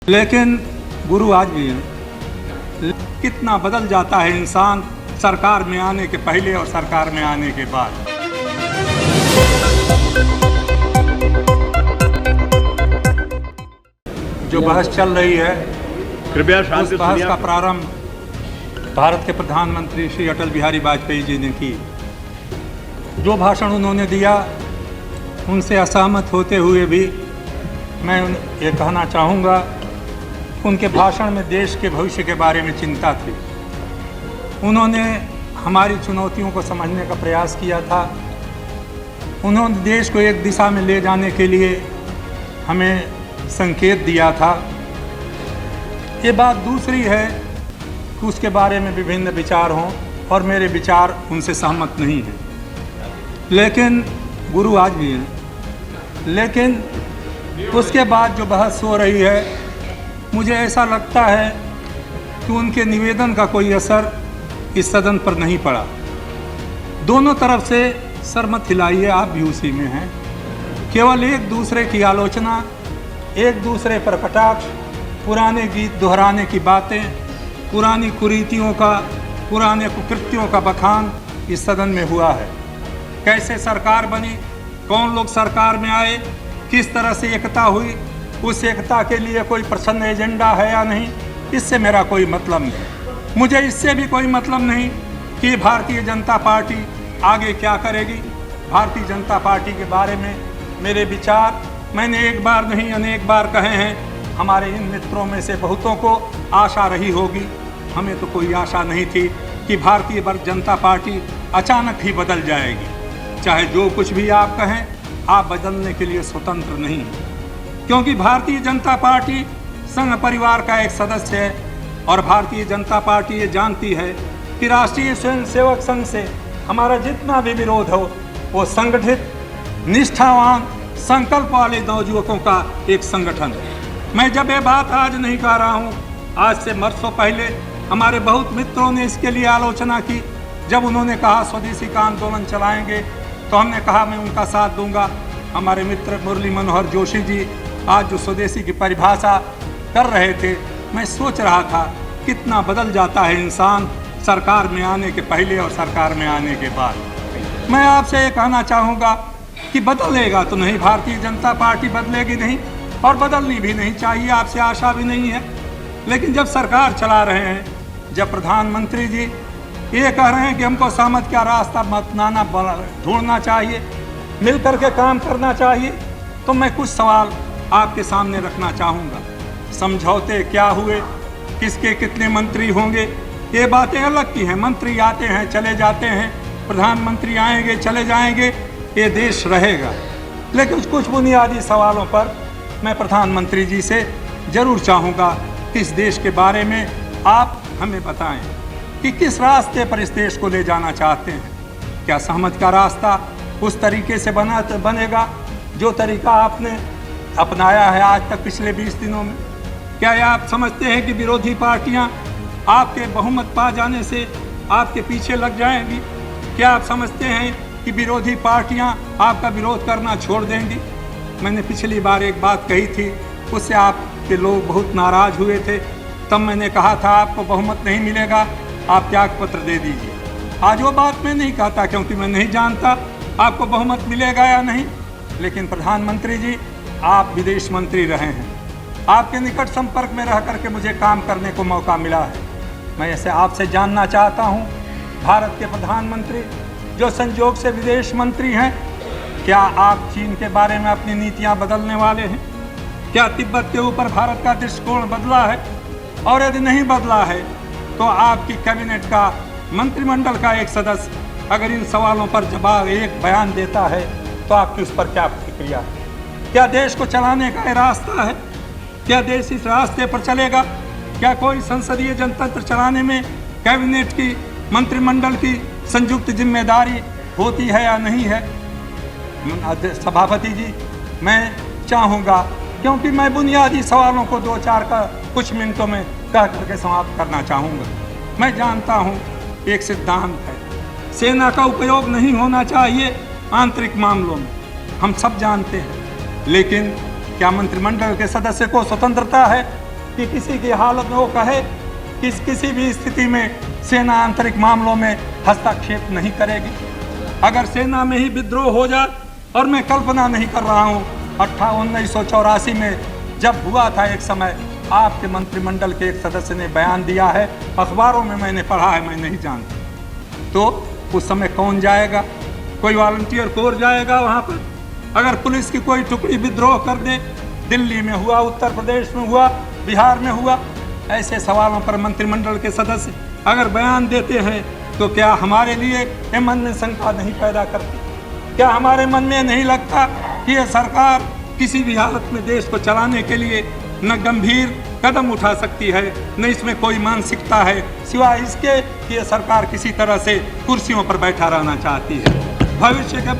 लेकिन गुरु आज भी हैं। कितना बदल जाता है इंसान सरकार में आने के पहले और सरकार में आने के बाद। जो बहस चल रही है, कृपया उस शांति बहस का प्रारंभ भारत के प्रधानमंत्री श्री अटल बिहारी वाजपेयी जी ने की। जो भाषण उन्होंने दिया, उनसे असहमत होते हुए भी मैं ये कहना चाहूँगा, उनके भाषण में देश के भविष्य के बारे में चिंता थी। उन्होंने हमारी चुनौतियों को समझने का प्रयास किया था। उन्होंने देश को एक दिशा में ले जाने के लिए हमें संकेत दिया था। ये बात दूसरी है कि उसके बारे में विभिन्न विचार हों और मेरे विचार उनसे सहमत नहीं हैं, लेकिन गुरु आज भी हैं। लेकिन उसके बाद जो बहस हो रही है, मुझे ऐसा लगता है कि उनके निवेदन का कोई असर इस सदन पर नहीं पड़ा। दोनों तरफ से सर मत हिलाइए, आप भी उसी में हैं। केवल एक दूसरे की आलोचना, एक दूसरे पर कटाक्ष, पुराने गीत दोहराने की बातें, पुरानी कुरीतियों का, पुराने कुकृत्यों का बखान इस सदन में हुआ है। कैसे सरकार बनी, कौन लोग सरकार में आए, किस तरह से एकता हुई, उस एकता के लिए कोई प्रसन्न एजेंडा है या नहीं, इससे मेरा कोई मतलब नहीं। मुझे इससे भी कोई मतलब नहीं कि भारतीय जनता पार्टी आगे क्या करेगी। भारतीय जनता पार्टी के बारे में मेरे विचार मैंने एक बार नहीं अनेक बार कहे हैं। हमारे इन मित्रों में से बहुतों को आशा रही होगी, हमें तो कोई आशा नहीं थी कि भारतीय जनता पार्टी अचानक ही बदल जाएगी। चाहे जो कुछ भी आप कहें, आप बदलने के लिए स्वतंत्र नहीं हैं, क्योंकि भारतीय जनता पार्टी संघ परिवार का एक सदस्य है और भारतीय जनता पार्टी ये जानती है कि राष्ट्रीय स्वयंसेवक संघ से हमारा जितना भी विरोध हो, वो संगठित, निष्ठावान, संकल्प वाले नवयुवकों का एक संगठन है। मैं जब ये बात आज नहीं कह रहा हूँ, आज से बरसों पहले हमारे बहुत मित्रों ने इसके लिए आलोचना की। जब उन्होंने कहा स्वदेशी का आंदोलन चलाएंगे, तो हमने कहा मैं उनका साथ दूंगा। हमारे मित्र मुरली मनोहर जोशी जी आज जो स्वदेशी की परिभाषा कर रहे थे, मैं सोच रहा था कितना बदल जाता है इंसान सरकार में आने के पहले और सरकार में आने के बाद। मैं आपसे ये कहना चाहूँगा कि बदलेगा तो नहीं, भारतीय जनता पार्टी बदलेगी नहीं और बदलनी भी नहीं चाहिए, आपसे आशा भी नहीं है। लेकिन जब सरकार चला रहे हैं, जब प्रधानमंत्री जी ये कह रहे हैं कि हमको सहमति का रास्ता अपनाना ढूंढना चाहिए, मिल कर के काम करना चाहिए, तो मैं कुछ सवाल आपके सामने रखना चाहूँगा। समझौते क्या हुए, किसके कितने मंत्री होंगे, ये बातें अलग की हैं। मंत्री आते हैं चले जाते हैं, प्रधानमंत्री आएंगे चले जाएंगे, ये देश रहेगा। लेकिन कुछ बुनियादी सवालों पर मैं प्रधानमंत्री जी से ज़रूर चाहूँगा कि इस देश के बारे में आप हमें बताएं कि किस रास्ते पर इस देश को ले जाना चाहते हैं। क्या सहमति का रास्ता उस तरीके से बनेगा जो तरीका आपने अपनाया है आज तक पिछले 20 दिनों में? क्या ये आप समझते हैं कि विरोधी पार्टियां आपके बहुमत पा जाने से आपके पीछे लग जाएंगी? क्या आप समझते हैं कि विरोधी पार्टियां आपका विरोध करना छोड़ देंगी? मैंने पिछली बार एक बात कही थी, उससे आपके लोग बहुत नाराज़ हुए थे। तब मैंने कहा था आपको बहुमत नहीं मिलेगा, आप त्याग पत्र दे दीजिए। आज वो बात मैं नहीं कहता, क्योंकि मैं नहीं जानता आपको बहुमत मिलेगा या नहीं। लेकिन प्रधानमंत्री जी, आप विदेश मंत्री रहे हैं, आपके निकट संपर्क में रह करके मुझे काम करने को मौका मिला है। मैं ऐसे आपसे जानना चाहता हूं, भारत के प्रधानमंत्री जो संयोग से विदेश मंत्री हैं, क्या आप चीन के बारे में अपनी नीतियां बदलने वाले हैं? क्या तिब्बत के ऊपर भारत का दृष्टिकोण बदला है? और यदि नहीं बदला है, तो आपकी कैबिनेट का, मंत्रिमंडल का एक सदस्य अगर इन सवालों पर जवाब एक बयान देता है, तो आपकी उस पर क्या प्रतिक्रिया है? क्या देश को चलाने का ये रास्ता है? क्या देश इस रास्ते पर चलेगा? क्या कोई संसदीय जनतंत्र चलाने में कैबिनेट की, मंत्रिमंडल की संयुक्त जिम्मेदारी होती है या नहीं है? सभापति जी, मैं चाहूँगा, क्योंकि मैं बुनियादी सवालों को 2-4 का कुछ मिनटों में कह करके समाप्त करना चाहूँगा। मैं जानता हूँ एक सिद्धांत है, सेना का उपयोग नहीं होना चाहिए आंतरिक मामलों में, हम सब जानते हैं। लेकिन क्या मंत्रिमंडल के सदस्य को स्वतंत्रता है कि किसी की हालत में वो कहे कि किसी भी स्थिति में सेना आंतरिक मामलों में हस्तक्षेप नहीं करेगी। अगर सेना में ही विद्रोह हो जाए, और मैं कल्पना नहीं कर रहा हूँ, 1984 में जब हुआ था एक समय, आपके मंत्रिमंडल के एक सदस्य ने बयान दिया है, अखबारों में मैंने पढ़ा है, मैं नहीं जानता, तो उस समय कौन जाएगा? कोई वॉलंटियर कोर जाएगा वहाँ पर? अगर पुलिस की कोई टुकड़ी विद्रोह कर दे, दिल्ली में हुआ, उत्तर प्रदेश में हुआ, बिहार में हुआ, ऐसे सवालों पर मंत्रिमंडल के सदस्य अगर बयान देते हैं तो क्या हमारे लिए ये मन में शंका नहीं पैदा करती? क्या हमारे मन में नहीं लगता कि ये सरकार किसी भी हालत में देश को चलाने के लिए न गंभीर कदम उठा सकती है, न इसमें कोई मानसिकता है, सिवाय इसके कि ये सरकार किसी तरह से कुर्सियों पर बैठा रहना चाहती है। भविष्य के